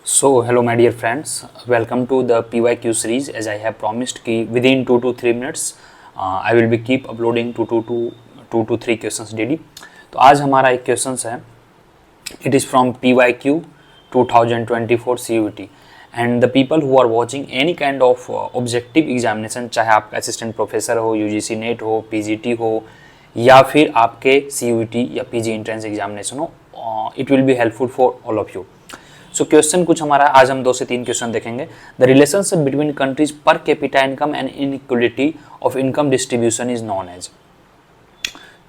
So hello my dear friends, welcome to the PYQ series. As I have promised कि within 2 to 3 minutes I will be keep uploading 2 to 3 questions daily. तो आज हमारा एक question है, it is from PYQ 2024 CUET and the people who are watching any kind of objective examination, चाहे आपका assistant professor हो, UGC NET हो, PGT हो या फिर आपके CUET या PG एंट्रेंस एग्जामिनेशन हो, it will be helpful for all of you. So question कुछ हमारा आज हम 2 से 3 क्वेश्चन देखेंगे. The relationship between countries per capita income and inequality of income distribution is known as.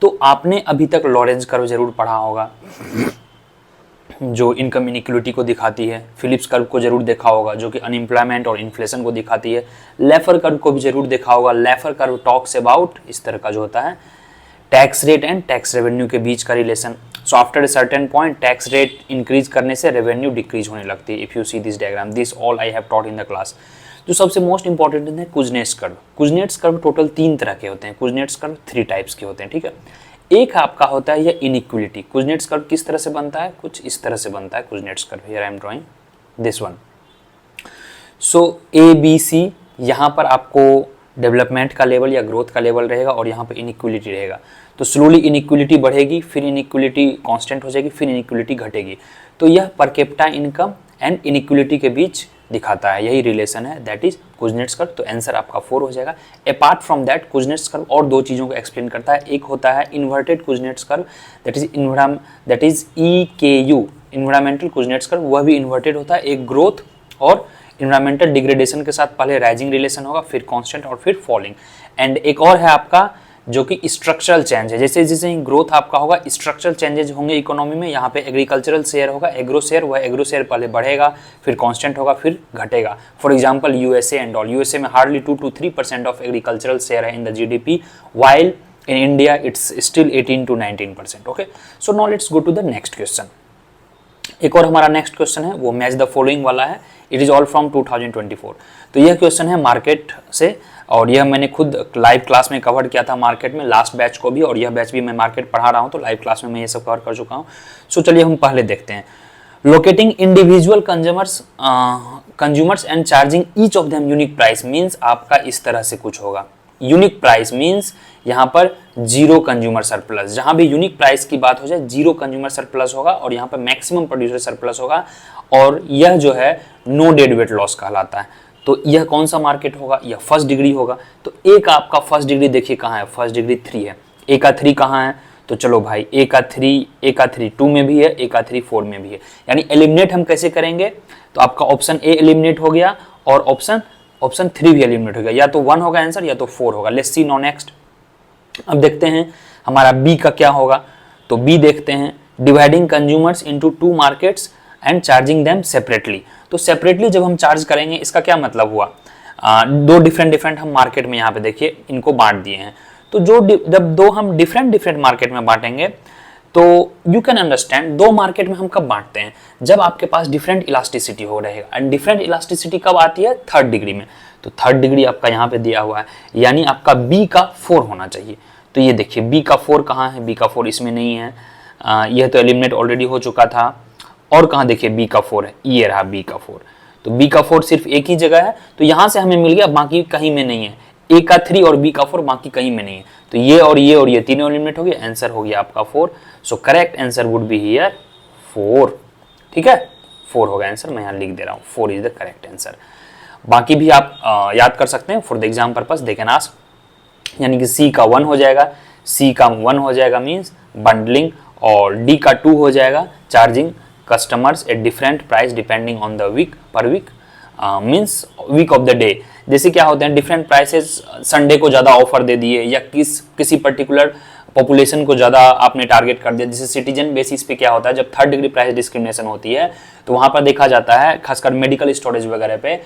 तो आपने अभी तक लॉरेंज कर्व जरूर पढ़ा होगा जो इनकम इनइक्वलिटी को दिखाती है. फिलिप्स कर्व को जरूर देखा होगा जो कि अनएम्प्लॉयमेंट और इन्फ्लेशन को दिखाती है. लेफर कर्व को भी जरूर देखा होगा. लेफर कर्व टॉक्स अबाउट इस तरह का जो होता है tax rate and tax revenue के बीच का relation. So after a certain point tax rate increase करने से रेवेन्यू डिक्रीज होने लगती है. If you see this diagram, this all I have taught in the class. जो सबसे मोस्ट इंपॉर्टेंट है Kuznets curve. Kuznets curve total 3 तरह के होते हैं. कुजनेट्स कर्व 3 टाइप्स के होते हैं. ठीक है, एक आपका होता है ये इनइक्वलिटी. कुजनेट्स कर्व किस तरह से बनता है? कुछ इस तरह से बनता है Kuznets curve. Here I am drawing this one. So ABC, यहाँ पर आपको डेवलपमेंट का लेवल या ग्रोथ का लेवल रहेगा और यहाँ पे इनइक्वलिटी रहेगा. तो स्लोली इनइक्वलिटी बढ़ेगी, फिर इनइक्वलिटी कांस्टेंट हो जाएगी, फिर इनइक्वलिटी घटेगी. तो यह पर कैपिटा इनकम एंड इनइक्वलिटी के बीच दिखाता है. यही रिलेशन है, दैट इज कुजनेट्स कर्व. तो आंसर आपका 4 हो जाएगा. Apart from that Kuznets curve और 2 चीज़ों को एक्सप्लेन करता है. एक होता है inverted Kuznets curve, that is EKU, environmental Kuznets curve. वह भी इन्वर्टेड होता है. एक ग्रोथ और इन्वायरमेंटल डिग्रेडेशन के साथ पहले राइजिंग रिलेशन होगा, फिर कांस्टेंट और फिर फॉलिंग. एंड एक और है आपका जो कि स्ट्रक्चरल चेंज है. जैसे जैसे ग्रोथ आपका होगा, स्ट्रक्चरल चेंजेस होंगे इकोनॉमी में. यहाँ पे एग्रीकल्चरल शेयर होगा, एग्रो शेयर. वह एग्रो शेयर पहले बढ़ेगा, फिर कांस्टेंट होगा, फिर घटेगा. For example USA and all. USA में hardly 2 to 3% of agricultural share है in the GDP, while in India its still 18 to 19%. Okay, so now let's go to the next question. एक और हमारा नेक्स्ट क्वेश्चन है, वो match the following वाला है. It is all from 2024. तो यह क्वेश्चन है मार्केट से, और यह मैंने खुद लाइव क्लास में कवर किया था मार्केट में, लास्ट बैच को भी, और यह बैच भी मैं मार्केट पढ़ा रहा हूं, तो लाइव क्लास में मैं ये सब कवर कर चुका हूं. सो चलिए हम पहले देखते हैं. Locating individual consumers and charging each of them unique price means आपका इस तरह से कुछ होगा. यूनिक प्राइस मीन्स यहाँ पर जीरो कंज्यूमर सरप्लस. जहां भी यूनिक प्राइस की बात हो जाए जीरो कंज्यूमर सरप्लस होगा और यहाँ पर मैक्सिमम प्रोड्यूसर सरप्लस होगा, और यह जो है नो डेड वेट लॉस कहलाता है. तो यह कौन सा मार्केट होगा? यह फर्स्ट डिग्री होगा. तो ए का आपका फर्स्ट डिग्री देखिए कहाँ है, फर्स्ट डिग्री 3 है. ए का 3 कहाँ है? तो चलो भाई ए का 3 2 में भी है, ए का 3 4 में भी है. यानी एलिमिनेट हम कैसे करेंगे? तो आपका ऑप्शन ए एलिमिनेट हो गया और ऑप्शन 3 भी एलिमिनेट हो गया. या तो 1 होगा आंसर या तो 4 होगा. Let's see now next. अब देखते हैं हमारा बी का क्या होगा. तो बी देखते हैं, dividing consumers into 2 markets and charging them separately. तो सेपरेटली जब हम चार्ज करेंगे इसका क्या मतलब हुआ? 2 डिफरेंट हम मार्केट में यहाँ पे देखिए इनको बांट दिए हैं. तो जब 2 हम डिफरेंट मार्केट में बांटेंगे तो यू कैन अंडरस्टैंड 2 मार्केट में हम कब बांटते हैं? जब आपके पास डिफरेंट इलास्टिसिटी हो रहेगा. एंड डिफरेंट इलास्टिसिटी कब आती है? 3rd डिग्री में. तो 3rd डिग्री आपका यहाँ पे दिया हुआ है, यानी आपका बी का 4 होना चाहिए. तो ये देखिए बी का 4 कहाँ है? बी का 4 इसमें नहीं है. यह तो एलिमिनेट ऑलरेडी हो चुका था. और कहाँ देखिए बी का 4 है, ये रहा बी का 4. तो बी का 4 सिर्फ एक ही जगह है, तो यहाँ से हमें मिल गया, बाकी कहीं में नहीं है. ए का 3 और बी का 4 बाकी कहीं में नहीं है. तो ये और ये तीनों एलिमिनेट हो गए. आंसर हो गया आपका 4. So correct answer would be here 4. ठीक है, 4 होगा आंसर. मैं यहाँ लिख दे रहा हूँ 4 इज द करेक्ट आंसर. बाकी भी आप याद कर सकते हैं for the exam purpose. They can ask. यानी कि सी का 1 हो जाएगा, सी का 1 हो जाएगा मीन्स बंडलिंग, और डी का 2 हो जाएगा charging customers at different price depending on the week, पर week means week of the day. जैसे क्या होते हैं डिफरेंट प्राइसेस, संडे को ज़्यादा ऑफर दे दिए या किसी पर्टिकुलर पॉपुलेशन को ज़्यादा आपने टारगेट कर दिया. जैसे सिटीजन बेसिस पे क्या होता है, जब 3rd डिग्री प्राइस डिस्क्रिमिनेशन होती है तो वहाँ पर देखा जाता है खासकर मेडिकल स्टोरेज वगैरह पे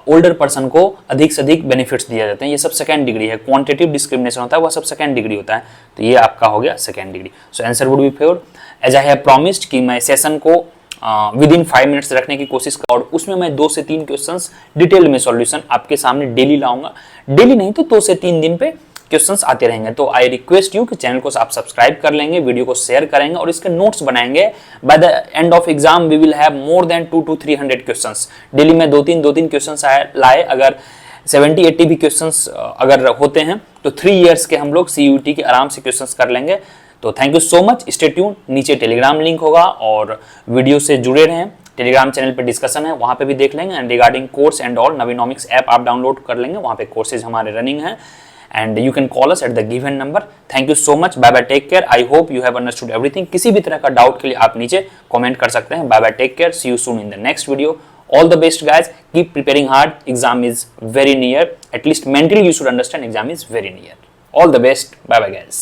ओल्डर पर्सन को अधिक से अधिक बेनिफिट्स दिए जाते हैं. ये सब 2nd डिग्री है. क्वांटिटेटिव डिस्क्रिमिनेशन होता है वह सब 2nd डिग्री होता है. तो ये आपका हो गया 2nd degree. So answer would be 4. As I have promised कि मैं सेशन को विद इन 5 मिनट्स रखने की कोशिश कर, और उसमें मैं 2 से 3 क्वेश्चंस डिटेल में सॉल्यूशन आपके सामने डेली लाऊंगा. डेली नहीं तो 2 से 3 दिन पे क्वेश्चंस आते रहेंगे। तो आई रिक्वेस्ट यू कि चैनल को आप सब्सक्राइब कर लेंगे, वीडियो को शेयर करेंगे और इसके नोट्स बनाएंगे। By the end of exam we will have more than 200 to 300 questions. Daily में 2-3 क्वेश्चंस लाए, अगर 70-80 भी क्वेश्चंस अगर होते हैं तो 3 इयर्स के हम लोग CUET के आराम से क्वेश्चंस कर लेंगे। तो thank you so much, stay tune. नीचे टेलीग्राम लिंक होगा और वीडियो से जुड़े रहें। टेलीग्राम चैनल पे डिस्कशन है, वहाँ पे भी देख लेंगे। And regarding course and all, Navinomics app आप डाउनलोड कर लेंगे, वहाँ पे कोर्सेज हमारे रनिंग हैं। And you can call us at the given number. Thank you so much, bye bye, take care. I hope you have understood everything. किसी भी तरह का डाउट के लिए आप नीचे कमेंट कर सकते हैं। Bye bye, take care, see you soon in the next video. All the best guys, keep preparing hard, exam is very near, at least mentally you should understand exam is very near. All the best, bye bye guys.